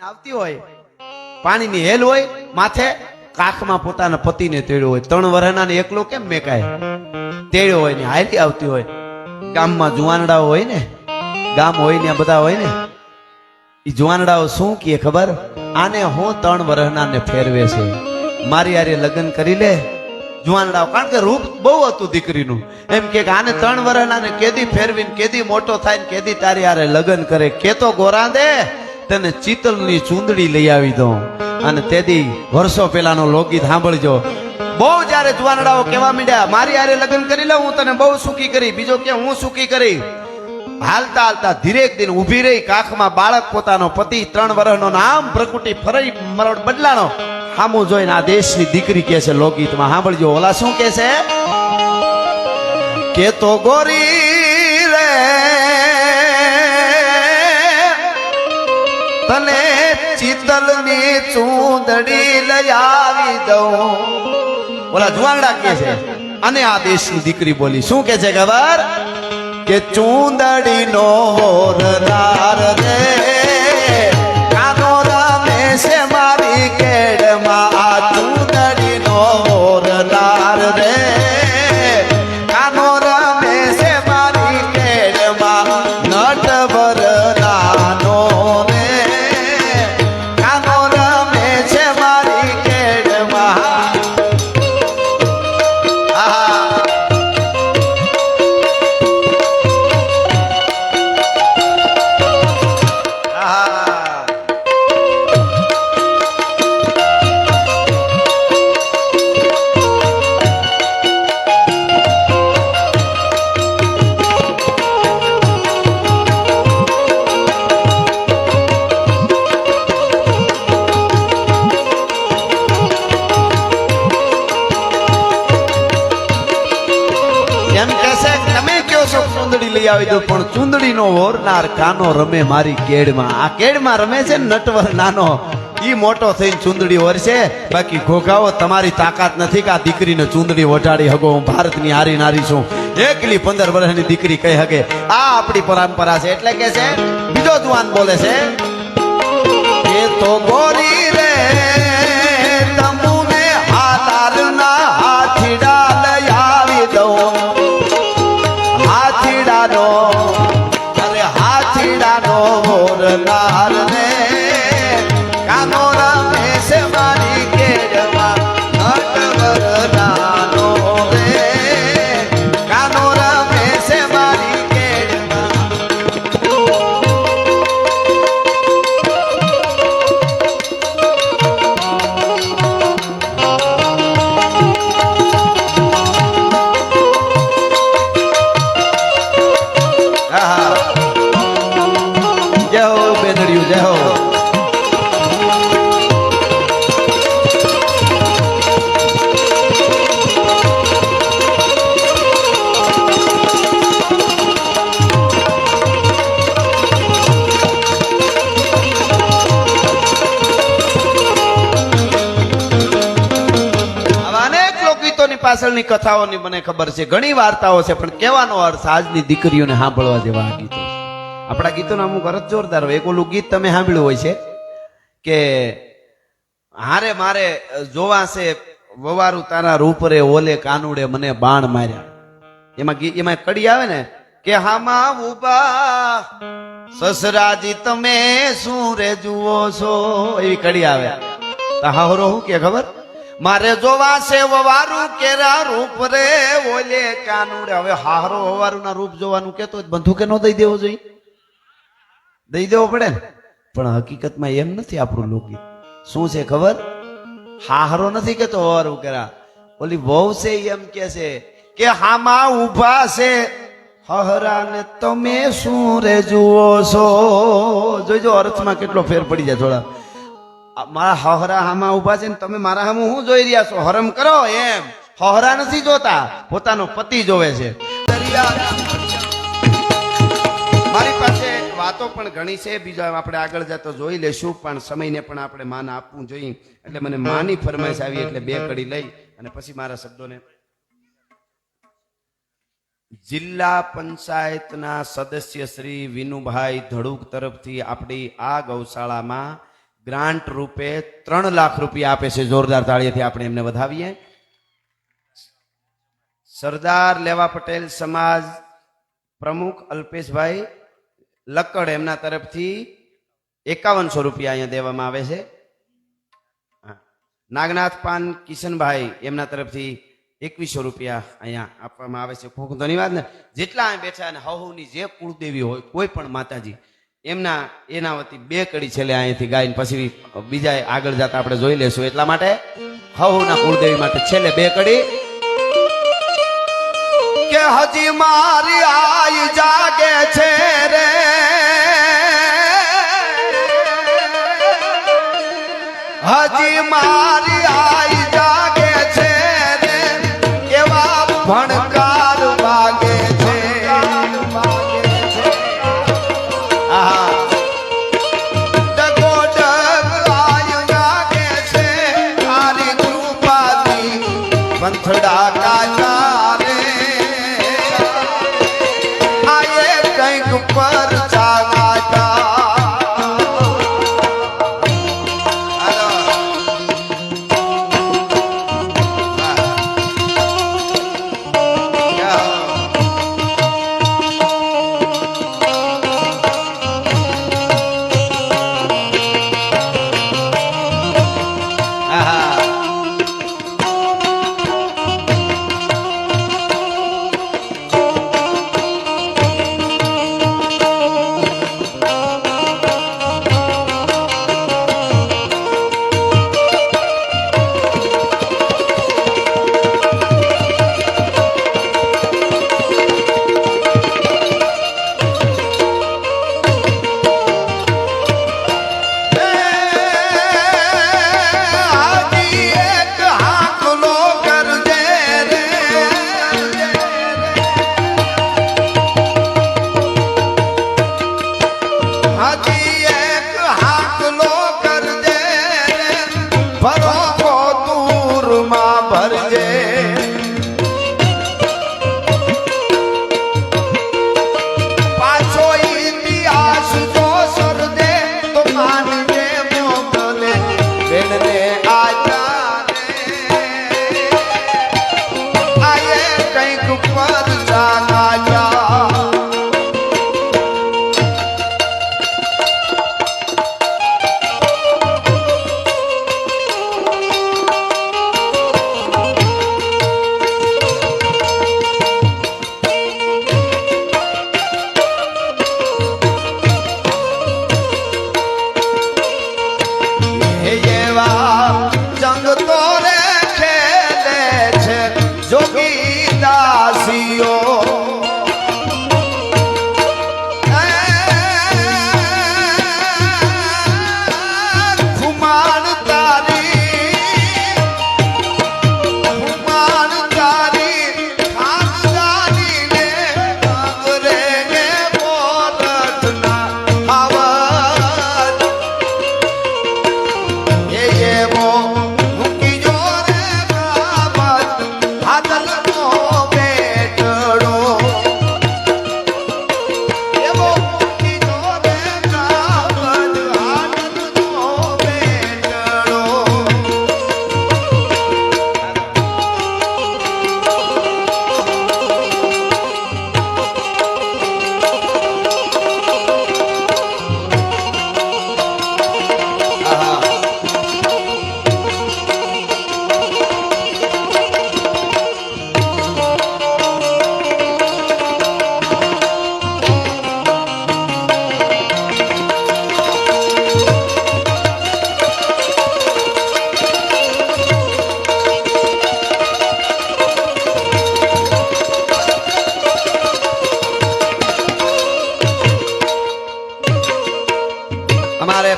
આવતી હોય, પાણીની હેલ હોય માથે, કાખમાં પોતાના પતિને તેડ્યો હોય, 3 વર્ષના એકલો કેમ મેકાય, તેડ્યો હોય ને હાલી આવતી હોય. ગામમાં જુવાનડાઓ હોય ને, ગામ હોય ને બધા હોય ને, એ જુવાનડાઓ શું કહે ખબર? આને હું 3 વર્ષના ને ફેરવે છે, મારી હારે લગ્ન કરી લે. જુવાનડાઓ, કારણ કે રૂપ બહુ હતું દીકરીનું, એમ કે આને 3 વર્ષના ને કેદી ફેરવીને કેદી મોટો થાય ને કેદી તારી હારે લગ્ન કરે. કેતો ગોરા દે તને ચિતલની ચૂંદડી લઈ આવી દઉં. અને તેદી વર્ષો પહેલાનો લોકગીત સાંભળજો. બહુ જયારે જુવાનડાઓ કહેવા માંડ્યા મારી હારે લગ્ન કરી લે, હું તને બહુ સુખી કરી. બીજો કે હું સુખી કરી. હાલતા હાલતા ધીરેક દિન ઊભી રહી, કાખમાં બાળક પોતાનો પતિ 3 વર્ષનો, નામ પ્રકૃતિ ફરઈ મરડ બદલાનો. સામું જોઈને આ દેશની દીકરી કહે છે લોકગીતમાં, સાંભળજો. ઓલા શું કહે છે? કે તો ગોરી રે તને ચિતલની ચૂંદડી લઈ આવી દઉં. ઓલા જુવાનડા કહે છે, અને આ દેશની દીકરી બોલી શું કહે છે ખબર? કે ચૂંદડી નો હોરનાર રે કાનો રમે છે મારી કેડમાં. આ ચૂંદડી નો હોરનાર રે કાનો રમે છે મારી કેડમાં. નટવર નાનો રે કાનો રમે છે મારી કેડમાં. ચૂંદડી લઈ આવી દો, પણ ચૂંદડી નો હોરનાર કાનો રમે મારી કેડમાં. આ કેડમાં રમે છે નટવર નાનો, ઈ મોટો થઈને ચૂંદડી વરસે. બાકી ઘોઘાઓ તમારી તાકાત નથી કે આ દીકરીને ચૂંદડી વટાડી હગો. હું ભારતની હારી નારી છું, એકલી 15 વર્ષની દીકરી કહી હગે. આ આપણી પરંપરા છે. એટલે કે છે બીજો જુવાન બોલે છે કે તો ગોરી રે તમુને હાલારના હાથીડા લઈ આવી દઉં. હાથીડાનો અરે હાથીડાનો હોરનાર ને કાનો રમે છે મારી કેડમાં. નટવર નાનો રે કાનો રમે છે મારી કેડમાં. જય હો બેનડિયું, જય હો. પાછળની કથાઓની મને ખબર છે, ઘણી વાર્તાઓ છે, પણ કહેવાનો અર્થ આજની દીકરીઓને સાંભળવા જેવા આ ગીતો. આપણા ગીતોનો અમુક અર્થ જોરદાર હોય. એક ઓલું ગીત તમે સાંભળ્યું હોય છે કે હારે મારે જોવા છે વવારું તારા રૂપ રે ઓલે કાનુડે મને બાણ માર્યા. એમાં કડી આવે ને કે હામાં ઉભા સસરાજી તમે શું રે જુઓ છો, એવી કડી આવે. તો હાહરો શું કે ખબર? મારે જોવા છે વવારું કેરા રૂપ રે ઓલે કાનુડે. હવે હાહરો વવારું ના રૂપ જોવાનું કેતો બંધુકે નો દઈ દેવો જોઈએ? દઈ દેવો પડે ને. પણ હકીકતમાં એમ નથી આપણું લોકગીત. શું છે ખબર? હાહરો નથી કેતો વવારું કેરા, ઓલી વહુ છે એમ કે છે કે હામાં ઉભા છે હહરા ને તમે શું રે જુઓ છો. જોઈજો અર્થમાં કેટલો ફેર પડી જાય. થોડા મારા હહરા હામાં ઉભા છે ને તમે મારા હામું શું જોઈ રહ્યા છો? હરમ કરો એમ. હહરા નથી જોતા, પોતાનો પતિ જોવે છે. મારી પાસે વાતો પણ ઘણી છે, બીજા આપણે આગળ જતો જોઈ લેશું, પણ સમયને પણ આપણે માન આપવું જોઈએ. એટલે મને માની ફરમાઈશ આવી એટલે 2 કડી લઈ અને પછી મારા શબ્દોને. જિલ્લા પંચાયતના સદસ્ય શ્રી વિનુભાઈ ધડુક તરફથી આપણી આ ગૌશાળામાં ગ્રાન્ટ રૂપે 3 લાખ રૂપિયા આપે છે. જોરદાર તાળીઓથી આપણે એમને વધાવીએ. સરદાર લેવા પટેલ સમાજ પ્રમુખ અલ્પેશભાઈ લક્કડ એમના તરફથી 5100 રૂપિયા અહીંયા દેવામાં આવે છે. નાગનાથ પાન કિશનભાઈ એમના તરફથી 2100 રૂપિયા અહીંયા આપવામાં આવે છે. ખૂબ ધન્યવાદ. ને જેટલા અહીં બેઠા અને હવની જે કુળદેવી હોય કોઈ પણ માતાજી એના વતી 2 કડી છેલ્લે અહીંયાથી ગાઈને પછી બીજા આગળ જતા આપણે જોઈ લેશું. એટલા માટે હવના કુળદેવી માટે છેલ્લે 2 કડી કે હજી મારી આઈ જાગે છે રે, હજી મારી આઈ જાગે છે રે, કેવા ભણકાર વાગે છે. પંથડા કાચા રે આયે કંઈક પર ચાગાતા.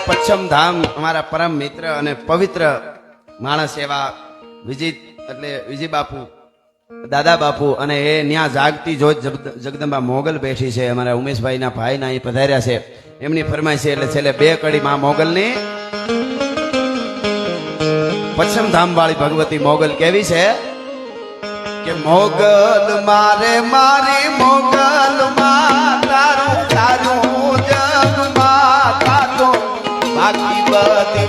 પચ્છમ ધામ અમારા પરમ મિત્ર અને પવિત્ર માણસ એવા વિજય બાપુ દાદા બાપુ અને એ ન્યા જાગતી જોત જગદંબા મોગલ બેઠી છે. અમારા ઉમેશભાઈના ભાઈના અહીં પધાર્યા છે. એમની ફરમાઈશ છે એટલે છેલ્લે 2 કડી માં મોગલની પચ્છમ ધામ વાળી ભગવતી મોગલ કેવી છે કે મોગલ મારે મારી મોગલ માં તારું તારું જગમાં તારું બાકી બધી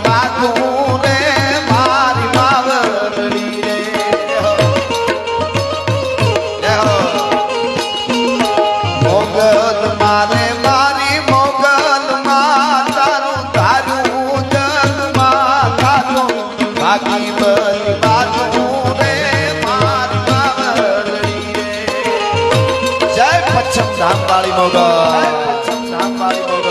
છમ ધામ વાળી મોગલ છમ ધામ વાળી મોગલ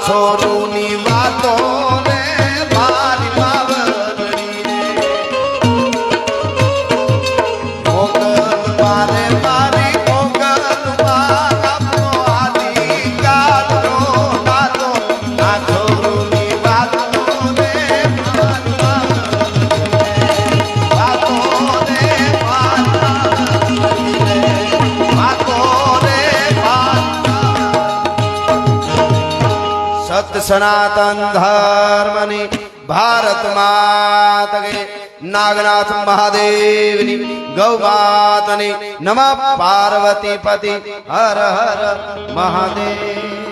છોરુની વાતો રે મારી માવરણી રે મોગલ મારે મારી મોગલ મારો આદિકાળનો નાતો આ છોરુની વાતો રે મારી માવરણી વાતો રે વાતો રે સત સનાતન ધર્મની ભારત માતા કે નાગનાથ મહાદેવની ગૌ માતની નમઃ પાર્વતી પતિ હર હર મહાદેવ।